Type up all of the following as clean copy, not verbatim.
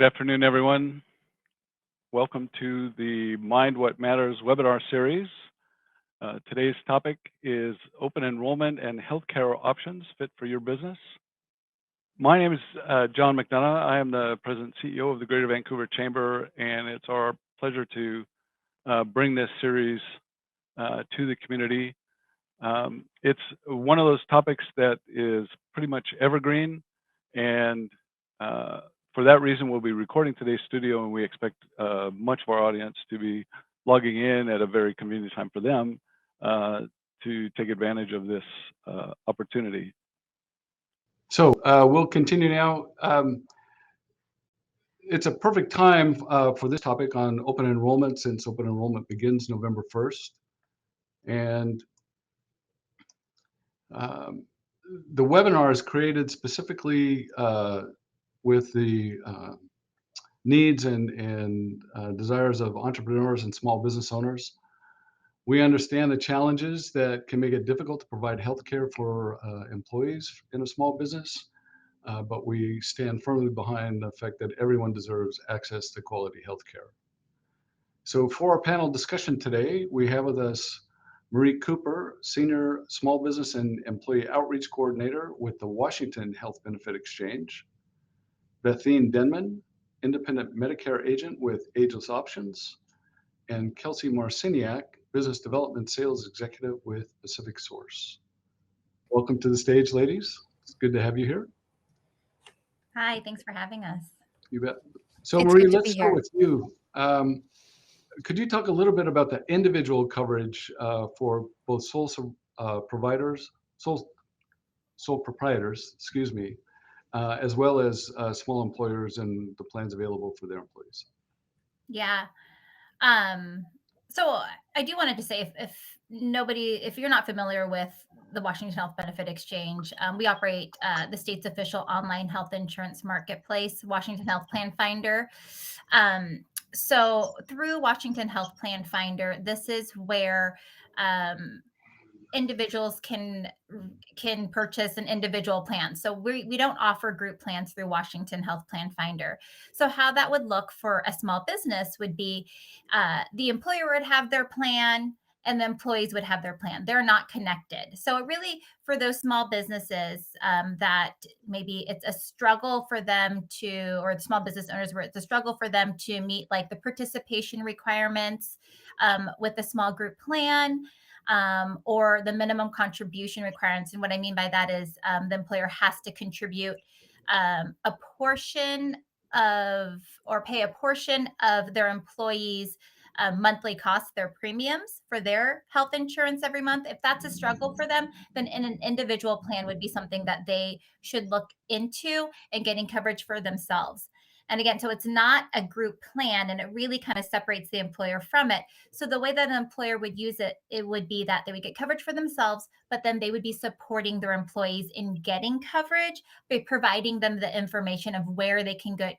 Good afternoon, everyone. Welcome to the Mind What Matters webinar series. Today's topic is open enrollment and healthcare options fit for your business. My name is John McDonough. I am the President and CEO of the Greater Vancouver Chamber, and it's our pleasure to bring this series to the community. It's one of those topics that is pretty much evergreen, and for that reason, we'll be recording today's studio, and we expect much of our audience to be logging in at a very convenient time for them to take advantage of this opportunity. So we'll continue now. It's a perfect time for this topic on open enrollment, since open enrollment begins November 1st. And the webinar is created specifically with the needs and desires of entrepreneurs and small business owners. We understand the challenges that can make it difficult to provide healthcare for employees in a small business, but we stand firmly behind the fact that everyone deserves access to quality healthcare. So for our panel discussion today, we have with us Marie Cooper, Senior Small Business and Employee Outreach Coordinator with the Washington Health Benefit Exchange, Bethine Denman, Independent Medicare Agent with Ageless Options, and Kelsey Marciniak, Business Development Sales Executive with Pacific Source. Welcome to the stage, ladies. It's good to have you here. Hi, thanks for having us. You bet. So Marie, let's start with you. Could you talk a little bit about the individual coverage for both sole proprietors, excuse me, as well as small employers and the plans available for their employees? Yeah. So I do wanted to say, if you're not familiar with the Washington Health Benefit Exchange, we operate the state's official online health insurance marketplace, Washington Health Plan Finder. So through Washington Health Plan Finder, this is where individuals can purchase an individual plan. So we don't offer group plans through Washington Health Plan Finder. So how that would look for a small business would be the employer would have their plan and the employees would have their plan. They're not connected. So it really, for those small businesses that maybe it's a struggle for them to, or the small business owners where it's a struggle for them to meet like the participation requirements with a small group plan, or the minimum contribution requirements. And what I mean by that is the employer has to contribute a portion of, or pay a portion of their employees' monthly costs, their premiums for their health insurance every month. If that's a struggle for them, then an individual plan would be something that they should look into and getting coverage for themselves. And again, so it's not a group plan, and it really kind of separates the employer from it. So the way that an employer would use it, it would be that they would get coverage for themselves, but then they would be supporting their employees in getting coverage by providing them the information of where they can get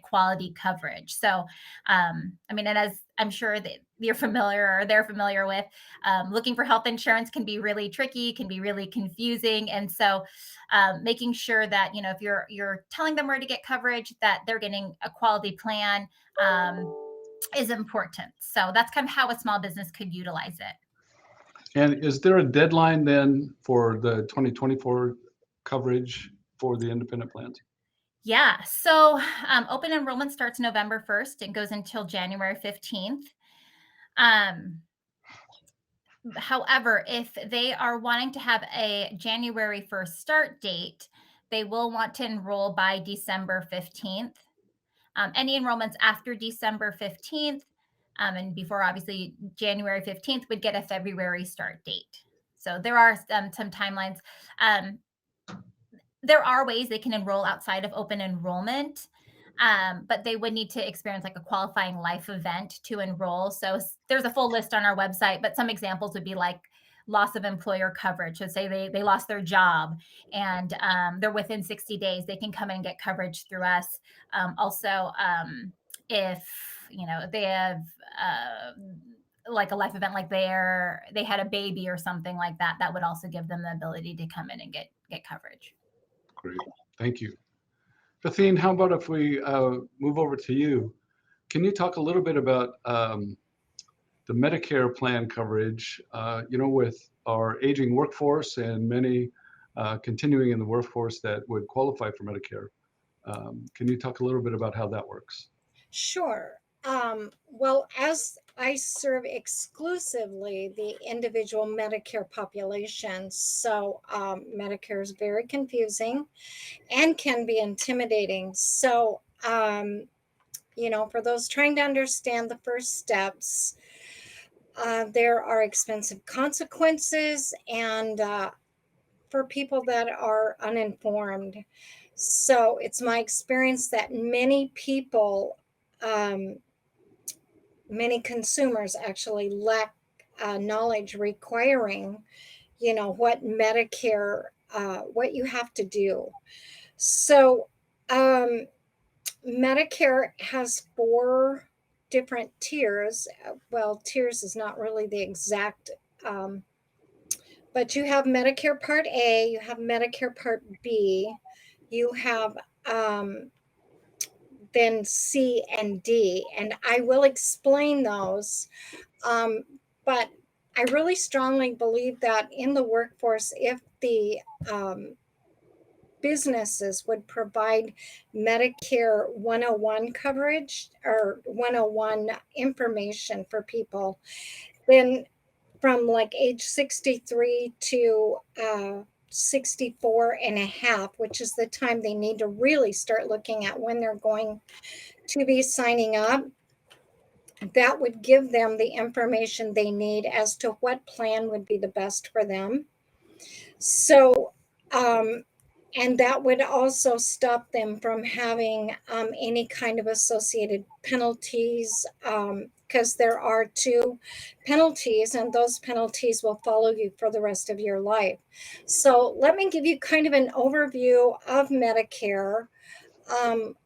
quality coverage. So, I mean, and as I'm sure that you're familiar or they're familiar with, looking for health insurance can be really tricky, can be really confusing. And so making sure that, you know, if you're telling them where to get coverage, that they're getting a quality plan is important. So that's kind of how a small business could utilize it. And is there a deadline then for the 2024 coverage for the independent plans? Yeah. So open enrollment starts November 1st and goes until January 15th. However, if they are wanting to have a January 1st start date, they will want to enroll by December 15th. Any enrollments after December 15th and before obviously January 15th would get a February start date. So there are some timelines. There are ways they can enroll outside of open enrollment, but they would need to experience like a qualifying life event to enroll. So there's a full list on our website, but some examples would be like loss of employer coverage. So say they lost their job and they're within 60 days, they can come and get coverage through us. Also, if you know they have like a life event, like they had a baby or something like that, that would also give them the ability to come in and get coverage. Great, thank you. Bethine, how about if we move over to you? Can you talk a little bit about the Medicare plan coverage, with our aging workforce and many continuing in the workforce that would qualify for Medicare? Can you talk a little bit about how that works? Sure. Well, as I serve exclusively the individual Medicare population, so Medicare is very confusing and can be intimidating. So, for those trying to understand the first steps, there are expensive consequences and for people that are uninformed. So it's my experience that many people, many consumers actually lack knowledge requiring, what Medicare, what you have to do. So Medicare has 4 different tiers. Well, tiers is not really the exact, but you have Medicare Part A, you have Medicare Part B, you have then C and D, and I will explain those. But I really strongly believe that in the workforce, if the businesses would provide Medicare 101 coverage or 101 information for people, then from like age 63 to 64 and a half, which is the time they need to really start looking at when they're going to be signing up, that would give them the information they need as to what plan would be the best for them. So, and that would also stop them from having any kind of associated penalties, because there are 2 penalties, and those penalties will follow you for the rest of your life. So let me give you kind of an overview of Medicare.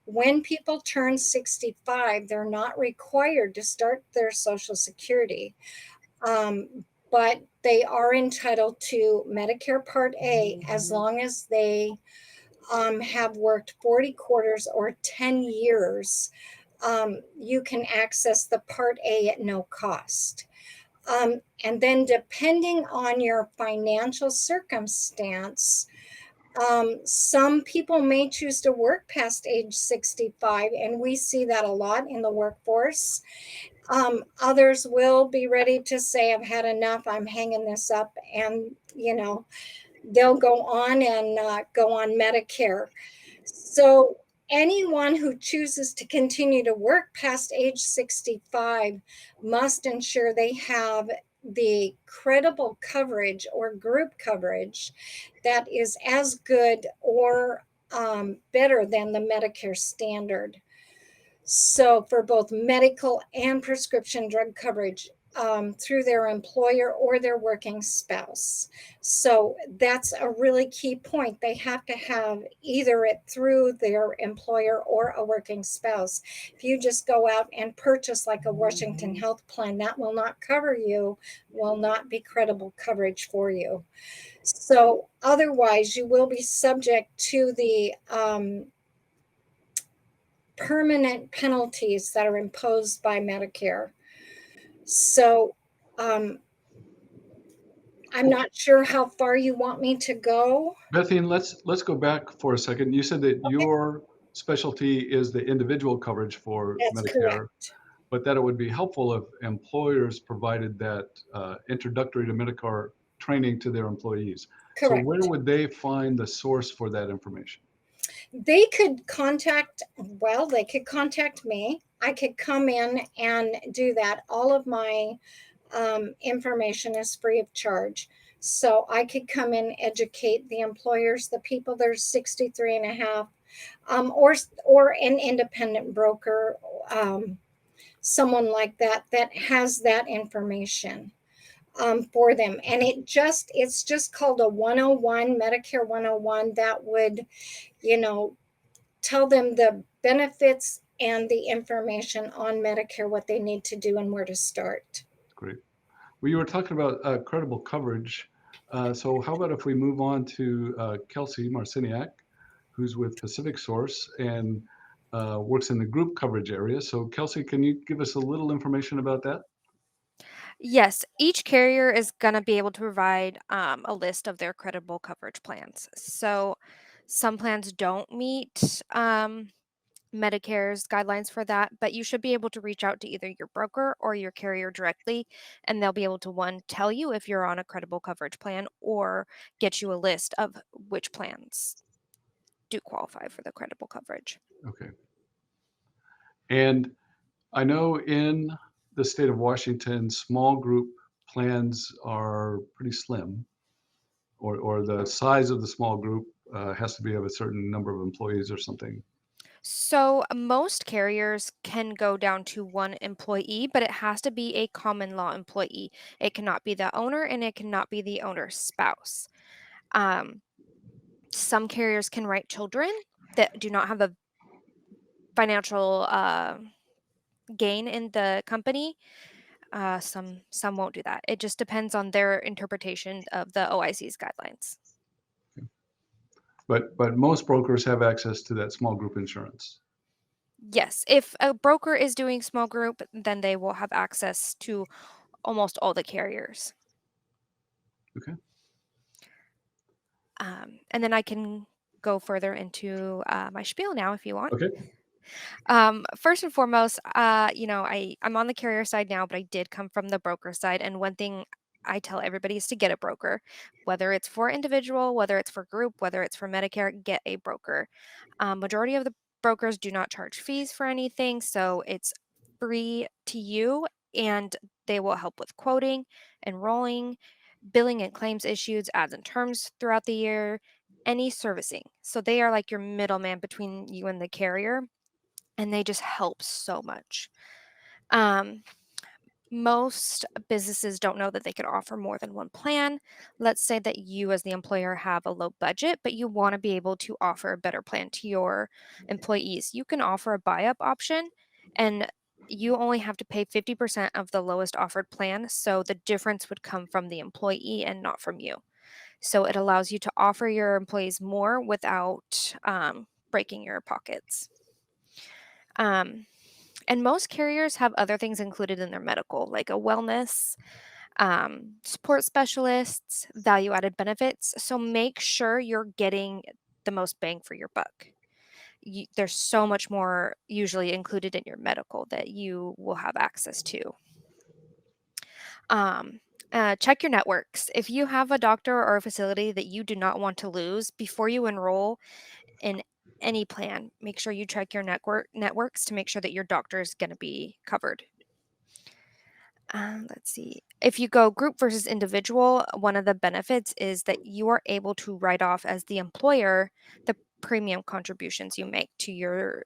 When people turn 65, they're not required to start their Social Security. But they are entitled to Medicare Part A as long as they have worked 40 quarters or 10 years. You can access the Part A at no cost. And then, depending on your financial circumstance, some people may choose to work past age 65, and we see that a lot in the workforce. Others will be ready to say, I've had enough, I'm hanging this up, and they'll go on and go on Medicare. So anyone who chooses to continue to work past age 65 must ensure they have the credible coverage or group coverage that is as good or better than the Medicare standard. So for both medical and prescription drug coverage through their employer or their working spouse. So that's a really key point. They have to have either it through their employer or a working spouse. If you just go out and purchase like a Washington Health plan, that will not cover you, will not be credible coverage for you. So otherwise, you will be subject to the permanent penalties that are imposed by Medicare. So I'm not sure how far you want me to go. Bethine, let's go back for a second. You said that your specialty is the individual coverage for That's Medicare, correct. but that it would be helpful if employers provided that introductory to Medicare training to their employees. So Correct. where would they find the source for that information? They could contact me. I could come in and do that. All of my information is free of charge. So I could come in, educate the employers, the people that are 63 and a half, or an independent broker, someone like that has that information for them. And it's just called a 101, Medicare 101, that would, tell them the benefits and the information on Medicare, what they need to do and where to start. Great. Well, you were talking about credible coverage. So how about if we move on to Kelsey Marciniak? who's with Pacific Source and works in the group coverage area. So Kelsey, can you give us a little information about that? Yes, each carrier is going to be able to provide a list of their credible coverage plans. So some plans don't meet Medicare's guidelines for that, but you should be able to reach out to either your broker or your carrier directly, and they'll be able to, one, tell you if you're on a credible coverage plan or get you a list of which plans do qualify for the credible coverage. Okay. And I know in the state of Washington, small group plans are pretty slim, or the size of the small group has to be of a certain number of employees or something. So most carriers can go down to one employee, but it has to be a common law employee. It cannot be the owner and it cannot be the owner's spouse. Um, some carriers can write children that do not have a financial gain in the company. Some won't do that. It just depends on their interpretation of the OIC's guidelines. But most brokers have access to that small group insurance. Yes, if a broker is doing small group, then they will have access to almost all the carriers. Okay. And then I can go further into my spiel now if you want. Okay. First and foremost, I'm on the carrier side now, but I did come from the broker side. And one thing I tell everybody is to get a broker, whether it's for individual, whether it's for group, whether it's for Medicare, get a broker. Majority of the brokers do not charge fees for anything, so it's free to you, and they will help with quoting, enrolling, billing and claims issues, ads and terms throughout the year, any servicing. So they are like your middleman between you and the carrier, and they just help so much. Most businesses don't know that they could offer more than one plan. Let's say that you, as the employer, have a low budget, but you want to be able to offer a better plan to your employees. You can offer a buy up option, and you only have to pay 50% of the lowest offered plan. So the difference would come from the employee and not from you. So it allows you to offer your employees more without breaking your pockets. And most carriers have other things included in their medical, like a wellness, support specialists, value added benefits. So make sure you're getting the most bang for your buck. There's so much more usually included in your medical that you will have access to. Check your networks. If you have a doctor or a facility that you do not want to lose, before you enroll in any plan, make sure you check your networks to make sure that your doctor is going to be covered. Let's see. If you go group versus individual, one of the benefits is that you are able to write off as the employer the premium contributions you make to your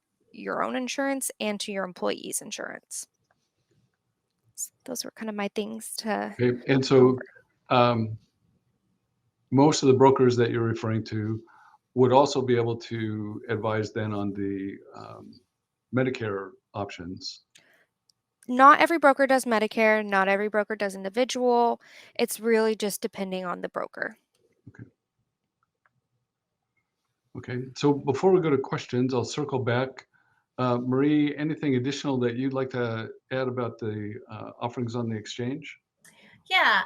own insurance and to your employees' insurance. So those were kind of my things to. Okay. And so most of the brokers that you're referring to would also be able to advise then on the Medicare options. Not every broker does Medicare. Not every broker does individual. It's really just depending on the broker. Okay. So before we go to questions, I'll circle back. Marie, anything additional that you'd like to add about the offerings on the exchange? Yeah.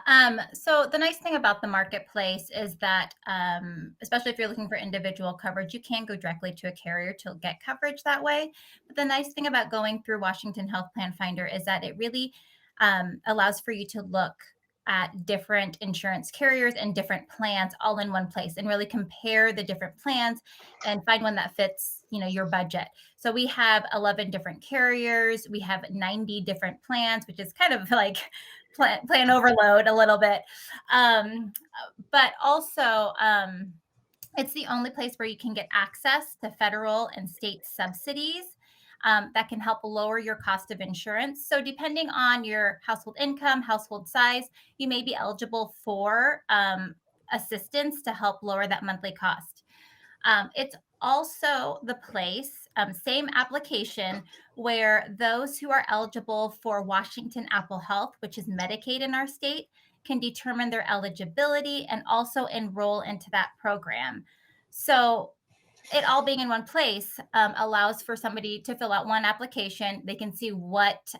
So the nice thing about the marketplace is that, especially if you're looking for individual coverage, you can go directly to a carrier to get coverage that way. But the nice thing about going through Washington Health Plan Finder is that it really allows for you to look at different insurance carriers and different plans all in one place and really compare the different plans and find one that fits, your budget. So we have 11 different carriers. We have 90 different plans, which is kind of like plan overload a little bit. But also, it's the only place where you can get access to federal and state subsidies that can help lower your cost of insurance. So depending on your household income, household size, you may be eligible for assistance to help lower that monthly cost. It's also the place, same application, where those who are eligible for Washington Apple Health, which is Medicaid in our state, can determine their eligibility and also enroll into that program. So it all being in one place allows for somebody to fill out one application. They can see what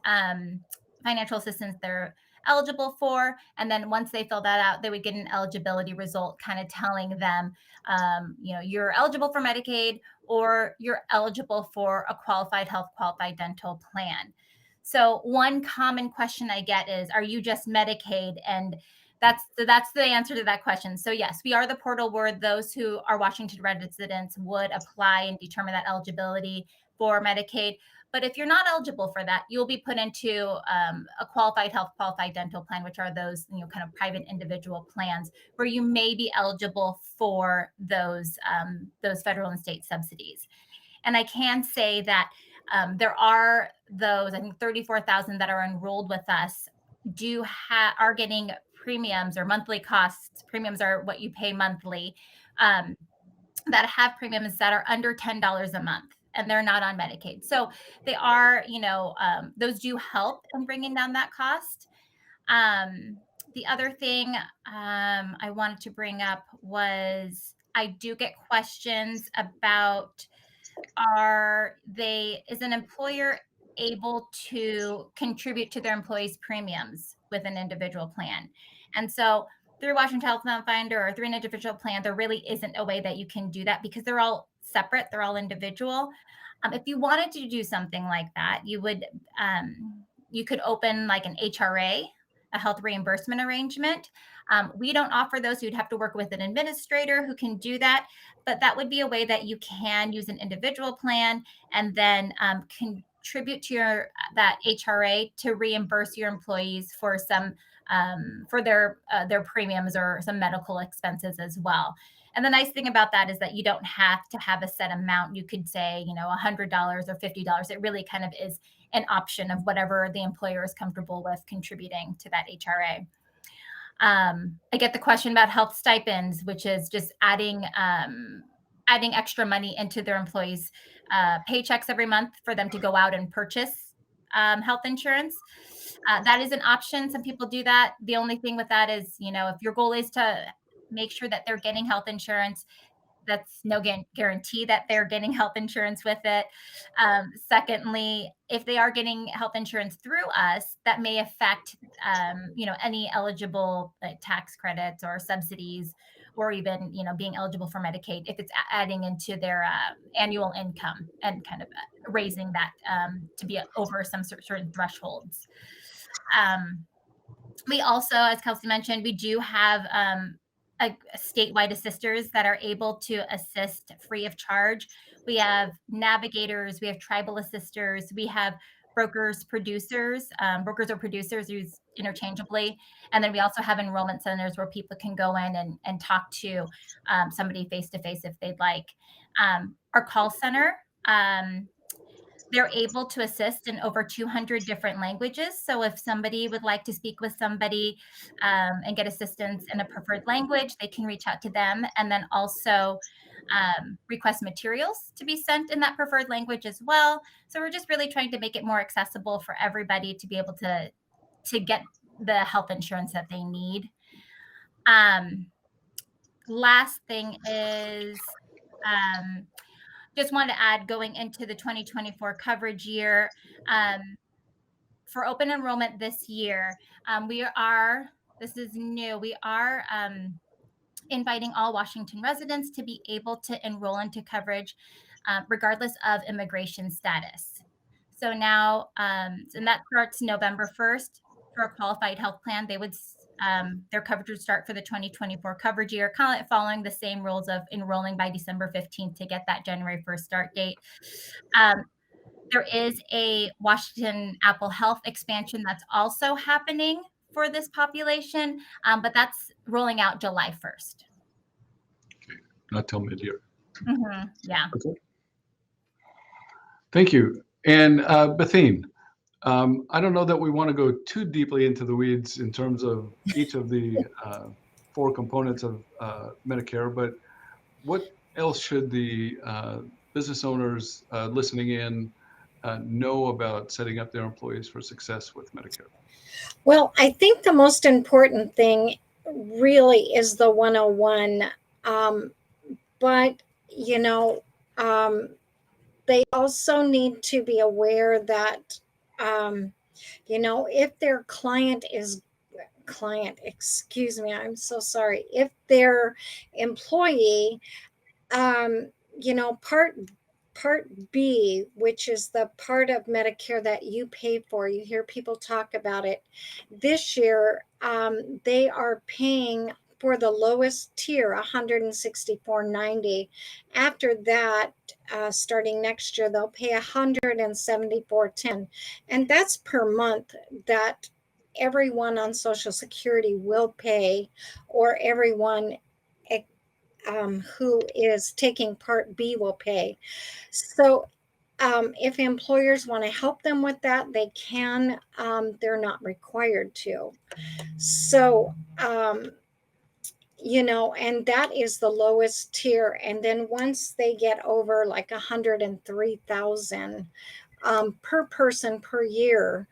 financial assistance they're eligible for. And then once they fill that out, they would get an eligibility result kind of telling them, you're eligible for Medicaid or you're eligible for a qualified health, qualified dental plan. So one common question I get is, are you just Medicaid? And that's the answer to that question. So yes, we are the portal where those who are Washington residents would apply and determine that eligibility for Medicaid. But if you're not eligible for that, you'll be put into a qualified health, qualified dental plan, which are those kind of private individual plans where you may be eligible for those federal and state subsidies. And I can say that there are those, I think 34,000 that are enrolled with us are getting premiums or monthly costs. Premiums are what you pay monthly, that have premiums that are under $10 a month, and they're not on Medicaid. So they are, those do help in bringing down that cost. The other thing I wanted to bring up was I do get questions about, is an employer able to contribute to their employees' premiums with an individual plan? And so through Washington Health Plan Finder or through an individual plan, there really isn't a way that you can do that because they're all separate, they're all individual. If you wanted to do something like that, you could open like an HRA, a health reimbursement arrangement. We don't offer those. You'd have to work with an administrator who can do that, but that would be a way that you can use an individual plan and then contribute to that HRA to reimburse your employees for some for their premiums or some medical expenses as well. And the nice thing about that is that you don't have to have a set amount. You could say, $100 or $50. It really kind of is an option of whatever the employer is comfortable with contributing to that HRA. I get the question about health stipends, which is just adding extra money into their employees' paychecks every month for them to go out and purchase health insurance. That is an option. Some people do that. The only thing with that is, if your goal is to make sure that they're getting health insurance, that's no guarantee that they're getting health insurance with it. Secondly, if they are getting health insurance through us, that may affect, any eligible tax credits or subsidies, or even, being eligible for Medicaid if it's adding into their annual income and kind of raising that to be over some certain thresholds. We also, as Kelsey mentioned, we do have statewide assisters that are able to assist free of charge. We have navigators, we have tribal assisters, we have brokers or producers used interchangeably. And then we also have enrollment centers where people can go in and talk to somebody face-to-face if they'd like. Our call center, they're able to assist in over 200 different languages. So if somebody would like to speak with somebody and get assistance in a preferred language, they can reach out to them, and then also request materials to be sent in that preferred language as well. So we're just really trying to make it more accessible for everybody to be able to get the health insurance that they need. Last thing is, just wanted to add, going into the 2024 coverage year, for open enrollment this year, this is new, we are inviting all Washington residents to be able to enroll into coverage regardless of immigration status. So now, and that starts November 1st for a qualified health plan. They would their coverage would start for the 2024 coverage year, kind of following the same rules of enrolling by December 15th to get that January 1st start date. There is a Washington Apple Health expansion that's also happening for this population, but that's rolling out July 1st. Okay, not till mid-year. Mm-hmm. Yeah. Okay. Thank you. And Bethine, I don't know that we want to go too deeply into the weeds in terms of each of the 4 components of Medicare, but what else should the business owners listening in know about setting up their employees for success with Medicare? Well, I think the most important thing really is the 101. But, They also need to be aware that, if their excuse me, I'm so sorry, if their employee, um, part B, which is the part of Medicare that you pay for, you hear people talk about it. This year, they are paying for the lowest tier, $164.90. After that, starting next year, they'll pay $174.10, and that's per month that everyone on Social Security will pay, or everyone who is taking Part B will pay. So if employers want to help them with that, they can. They're not required to. So, and that is the lowest tier. And then once they get over like 103,000 per person per year,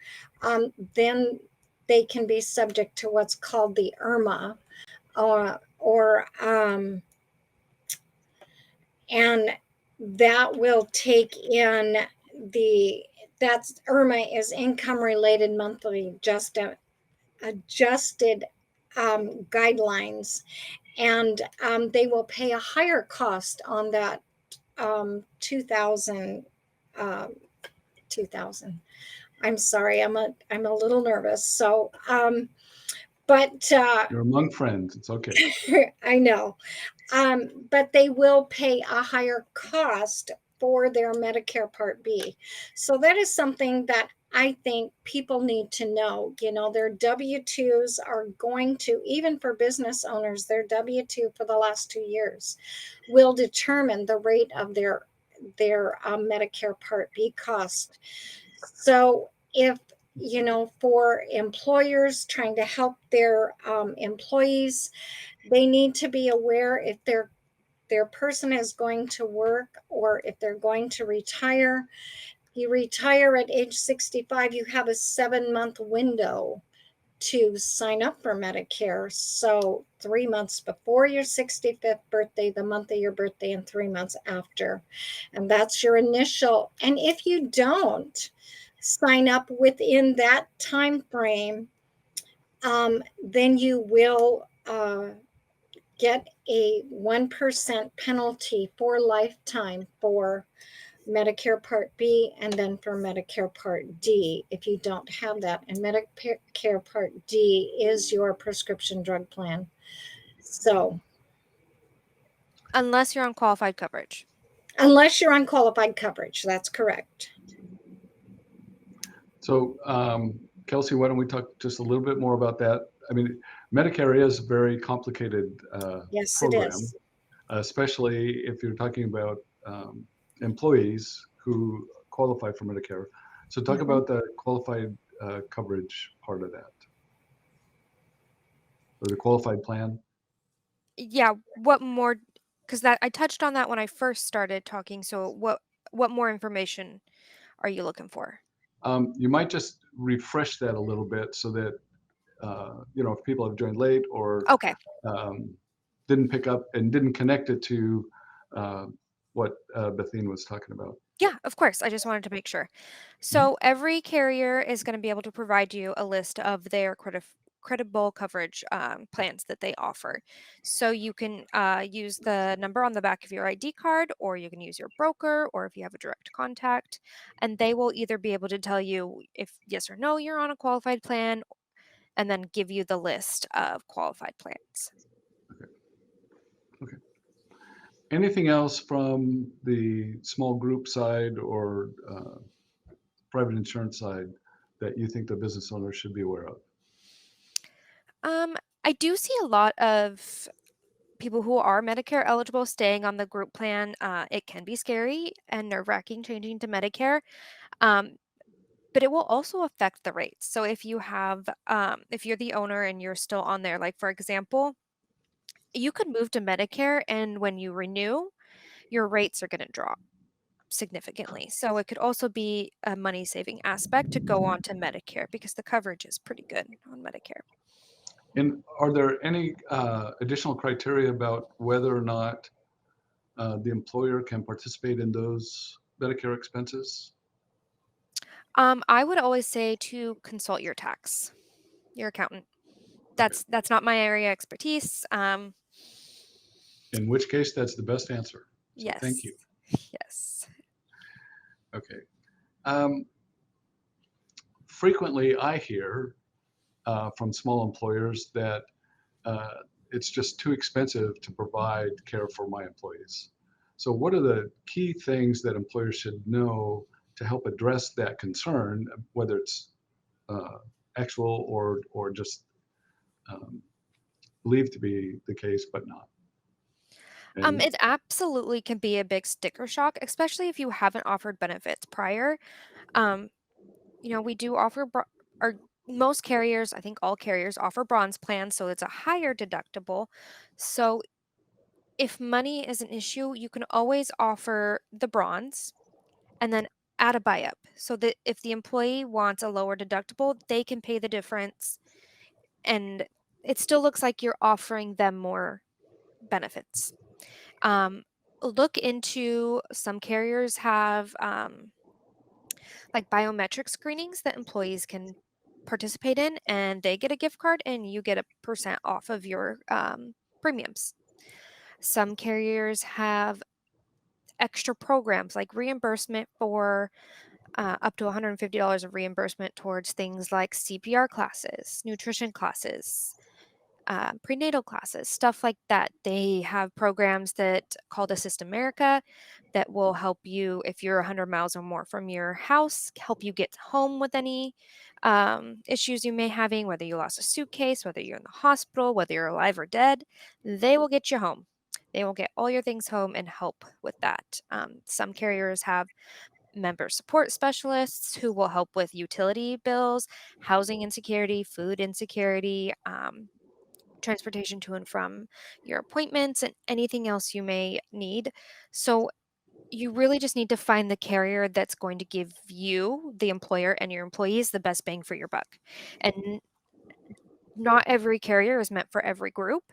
then they can be subject to what's called the IRMA, or and that will take in that's IRMA is income related monthly adjusted guidelines, and they will pay a higher cost on that 2000. I'm sorry, I'm a little nervous. So, but You're among friends. It's okay. I know. But they will pay a higher cost for their Medicare Part B. So that is something that I think people need to know. Their W-2s are going to, even for business owners, their W-2 for the last 2 years will determine the rate of their Medicare Part B cost. So if for employers trying to help their employees, they need to be aware if their person is going to work or if they're going to retire. You retire at age 65, you have a 7-month window to sign up for Medicare. So 3 months before your 65th birthday, the month of your birthday, and 3 months after. And that's your initial. And if you don't sign up within that time frame, then you will get a 1% penalty for lifetime for Medicare Part B, and then for Medicare Part D if you don't have that. And Medicare Part D is your prescription drug plan. So, Unless you're on qualified coverage. unless you're on qualified coverage, that's correct. So, Kelsey, why don't we talk just a little bit more about that? I mean, Medicare is a very complicated Yes, program, it is. especially if you're talking about employees who qualify for Medicare. So talk about the qualified coverage part of that, or the qualified plan. Yeah, what more? Because that I touched on that when I first started talking. So what more information are you looking for? You might just refresh that a little bit so that, if people have joined late or Okay. didn't pick up and didn't connect it to what Bethine was talking about. Yeah, of course. I just wanted to make sure. So every carrier is going to be able to provide you a list of their credible coverage plans that they offer. So you can use the number on the back of your ID card, or you can use your broker, or if you have a direct contact, and they will either be able to tell you if yes or no you're on a qualified plan, and then give you the list of qualified plans. Okay. Anything else from the small group side or private insurance side that you think the business owner should be aware of? I do see a lot of people who are Medicare eligible staying on the group plan. It can be scary and nerve-wracking changing to Medicare, um, but it will also affect the rates. So if you're the owner and you're still on there, like for example, you could move to Medicare, and when you renew, your rates are going to drop significantly. So it could also be a money-saving aspect to go on to Medicare because the coverage is pretty good on Medicare. And are there any additional criteria about whether or not the employer can participate in those Medicare expenses? I would always say to consult your accountant. That's not my area of expertise. In which case, that's the best answer. So thank Yes. you. Yes. Okay. Um, Frequently, I hear from small employers that uh, it's just too expensive to provide care for my employees. So what are the key things that employers should know to help address that concern, whether it's uh, actual or just um, believed to be the case, but not? And It absolutely can be a big sticker shock, especially if you haven't offered benefits prior. Um, we do offer or most carriers, I think all carriers offer bronze plans, so it's a higher deductible. So if money is an issue, you can always offer the bronze and then add a buy up so that if the employee wants a lower deductible, they can pay the difference and it still looks like you're offering them more benefits. Um, Look into some carriers have like biometric screenings that employees can participate in, and they get a gift card, and you get a percent off of your premiums. Some carriers have extra programs like reimbursement for up to $150 of reimbursement towards things like CPR classes, nutrition classes, prenatal classes, stuff like that. They have programs that called Assist America that will help you if you're 100 miles or more from your house, help you get home with any issues you may having, whether you lost a suitcase, whether you're in the hospital, whether you're alive or dead. They will get you home. They will get all your things home and help with that. Some carriers have member support specialists who will help with utility bills, housing insecurity, food insecurity, transportation to and from your appointments, and anything else you may need. So you really just need to find the carrier that's going to give you, the employer, and your employees the best bang for your buck. And not every carrier is meant for every group.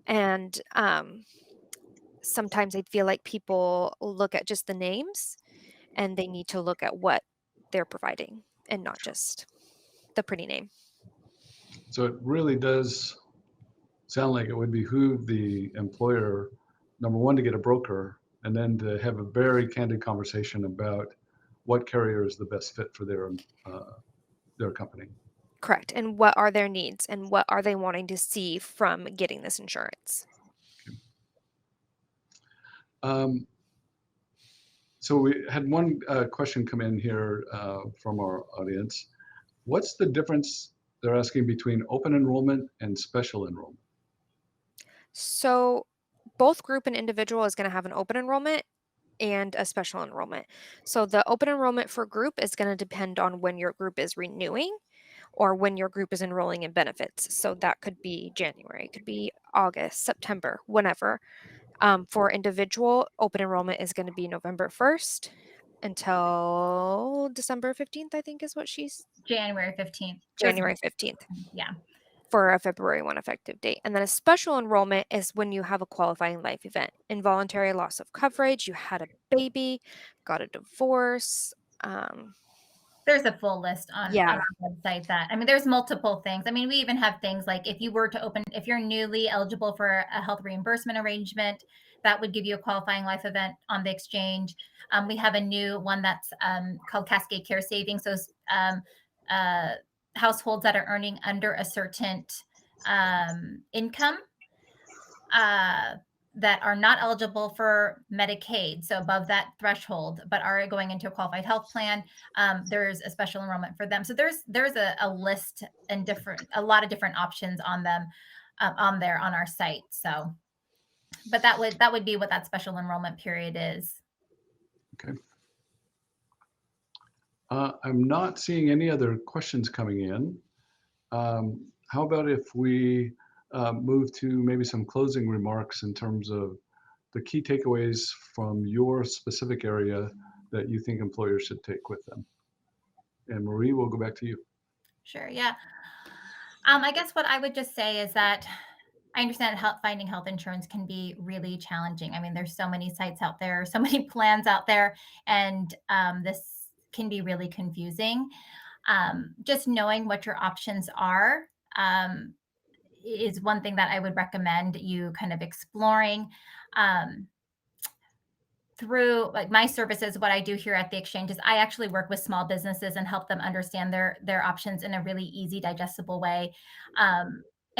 And sometimes I feel like people look at just the names and they need to look at what they're providing and not just the pretty name. so it really does sound like it would behoove the employer, number one, to get a broker, and then to have a very candid conversation about what carrier is the best fit for their company. Correct. And what are their needs and what are they wanting to see from getting this insurance? So we had one question come in here from our audience. What's the difference, they're asking, between open enrollment and special enrollment? So both group and individual is going to have an open enrollment and a special enrollment. So the open enrollment for group is going to depend on when your group is renewing or when your group is enrolling in benefits. So that could be January, it could be August, September, whenever. For individual, open enrollment is going to be November 1st until December 15th, I think is what she's January 15th. January 15th Yeah. for a February 1 effective date. And then a special enrollment is when you have a qualifying life event, involuntary loss of coverage, you had a baby, got a divorce. There's a full list on Yeah. our website that, I mean, there's multiple things. I mean, we even have things like if you're newly eligible for a health reimbursement arrangement, that would give you a qualifying life event on the exchange. We have a new one that's called Cascade Care Savings. So uh, households that are earning under a certain income that are not eligible for Medicaid, so above that threshold, but are going into a qualified health plan, there's a special enrollment for them. So there's a list and a lot of different options on them on there on our site. So, but that would be what that special enrollment period is. Okay. I'm not seeing any other questions coming in. How about if we move to maybe some closing remarks in terms of the key takeaways from your specific area that you think employers should take with them? And Marie, we'll go back to you. Sure. Yeah. I guess what I would just say is that I understand finding health insurance can be really challenging. I mean, there's so many sites out there, so many plans out there, and this can be really confusing. Just knowing what your options are is one thing that I would recommend you kind of exploring. Um, through like my services, what I do here at the exchange is I actually work with small businesses and help them understand their options in a really easy, digestible way.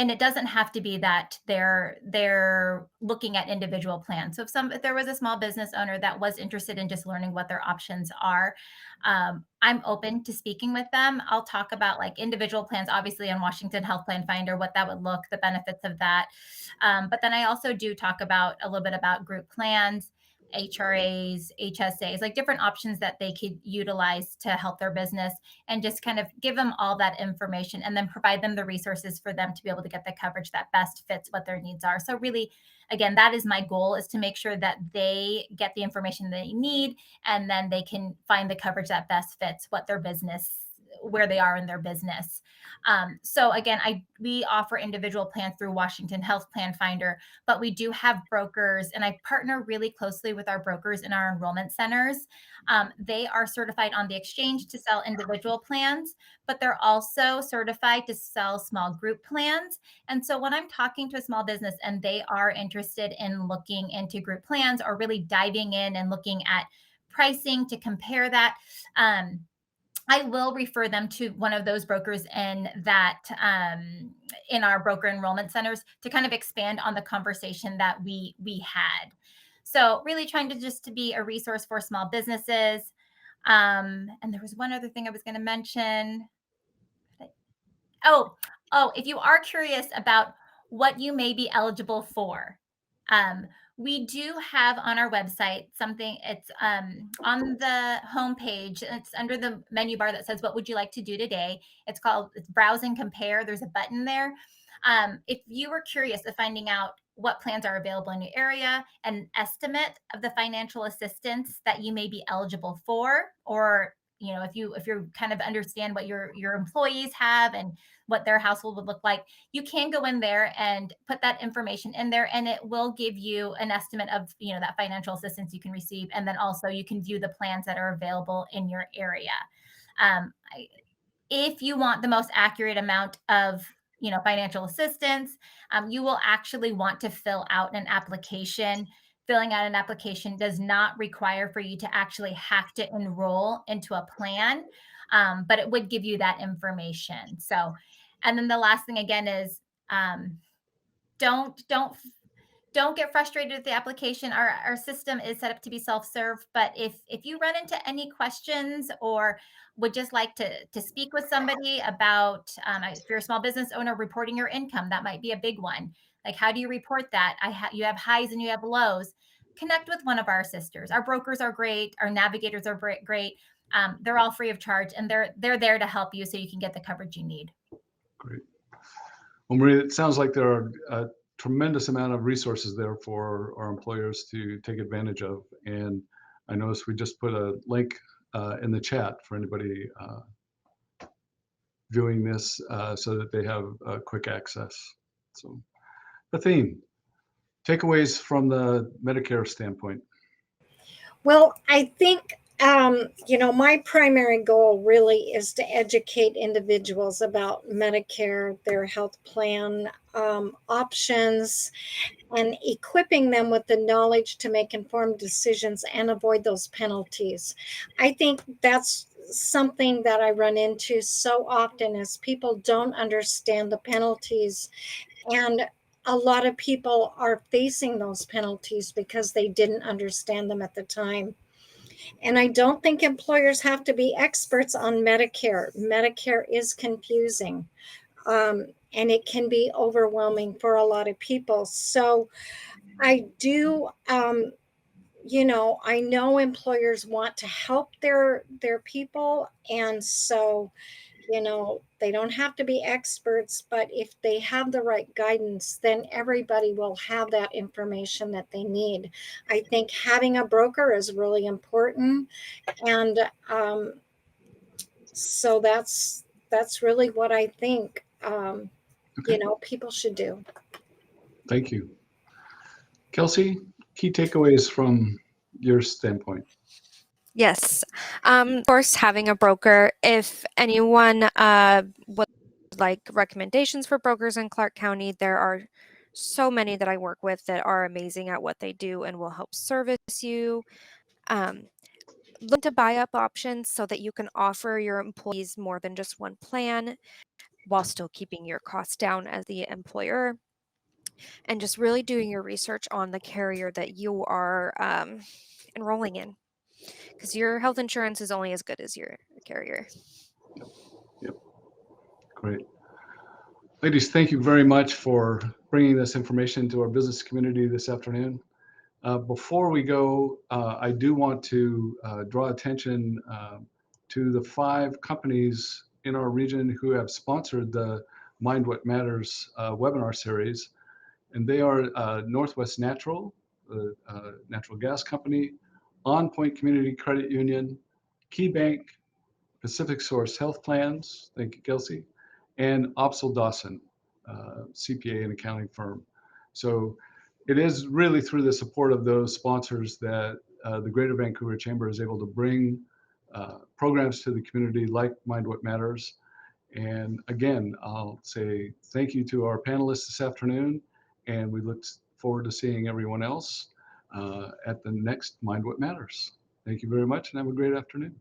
And it doesn't have to be that they're looking at individual plans. So if there was a small business owner that was interested in just learning what their options are, I'm open to speaking with them. I'll talk about like individual plans, obviously on Washington Health Plan Finder, what that would look, the benefits of that. But then I also do talk about a little bit about group plans, HRAs, HSAs, like different options that they could utilize to help their business, and just kind of give them all that information and then provide them the resources for them to be able to get the coverage that best fits what their needs are. So really, again, that is my goal, is to make sure that they get the information they need, and then they can find the coverage that best fits what their business, where they are in their business. So again, we offer individual plans through Washington Health Plan Finder, but we do have brokers, and I partner really closely with our brokers in our enrollment centers. They are certified on the exchange to sell individual plans, but they're also certified to sell small group plans. And so when I'm talking to a small business and they are interested in looking into group plans or really diving in and looking at pricing to compare that, I will refer them to one of those brokers in our broker enrollment centers to kind of expand on the conversation that we had. So really trying to be a resource for small businesses. And there was one other thing I was going to mention. Oh, if you are curious about what you may be eligible for, we do have on our website something. It's on the homepage. It's under the menu bar that says, "What would you like to do today?" It's Browse and Compare. There's a button there. If you were curious of finding out what plans are available in your area, an estimate of the financial assistance that you may be eligible for, or if you kind of understand what your employees have and what their household would look like, you can go in there and put that information in there, and it will give you an estimate of that financial assistance you can receive, and then also you can view the plans that are available in your area. If you want the most accurate amount of financial assistance, you will actually want to fill out an application. Filling out an application does not require for you to actually have to enroll into a plan, but it would give you that information. So, and then the last thing again is, don't get frustrated with the application. Our system is set up to be self-serve, but if you run into any questions or would just like to speak with somebody about, if you're a small business owner, reporting your income, that might be a big one. Like, how do you report that? You have highs and you have lows. Connect with one of our sisters. Our brokers are great. Our navigators are great. They're all free of charge, and they're there to help you so you can get the coverage you need. Great. Well, Maria, it sounds like there are a tremendous amount of resources there for our employers to take advantage of. And I noticed we just put a link in the chat for anybody viewing this so that they have quick access. So, Athene, takeaways from the Medicare standpoint. Well, I think, my primary goal really is to educate individuals about Medicare, their health plan options, and equipping them with the knowledge to make informed decisions and avoid those penalties. I think that's something that I run into so often, is people don't understand the penalties, and a lot of people are facing those penalties because they didn't understand them at the time. And I don't think employers have to be experts on Medicare. Medicare is confusing, and it can be overwhelming for a lot of people. So I do, I know employers want to help their people, and so they don't have to be experts, but if they have the right guidance, then everybody will have that information that they need. I think having a broker is really important, and so that's really what I think people should do. Thank you. Kelsey, key takeaways from your standpoint. Yes. Of course, having a broker. If anyone would like recommendations for brokers in Clark County, there are so many that I work with that are amazing at what they do and will help service you. Look to buy up options so that you can offer your employees more than just one plan while still keeping your costs down as the employer. And just really doing your research on the carrier that you are enrolling in, because your health insurance is only as good as your carrier. Yep. Great. Ladies, thank you very much for bringing this information to our business community this afternoon. Before we go, I do want to draw attention to the 5 companies in our region who have sponsored the Mind What Matters webinar series. And they are Northwest Natural, the natural gas company, On Point Community Credit Union, Key Bank, Pacific Source Health Plans, thank you, Kelsey, and Opsal Dawson, CPA and accounting firm. So it is really through the support of those sponsors that the Greater Vancouver Chamber is able to bring programs to the community like Mind What Matters. And again, I'll say thank you to our panelists this afternoon, and we look forward to seeing everyone else at the next Mind What Matters. Thank you very much and have a great afternoon.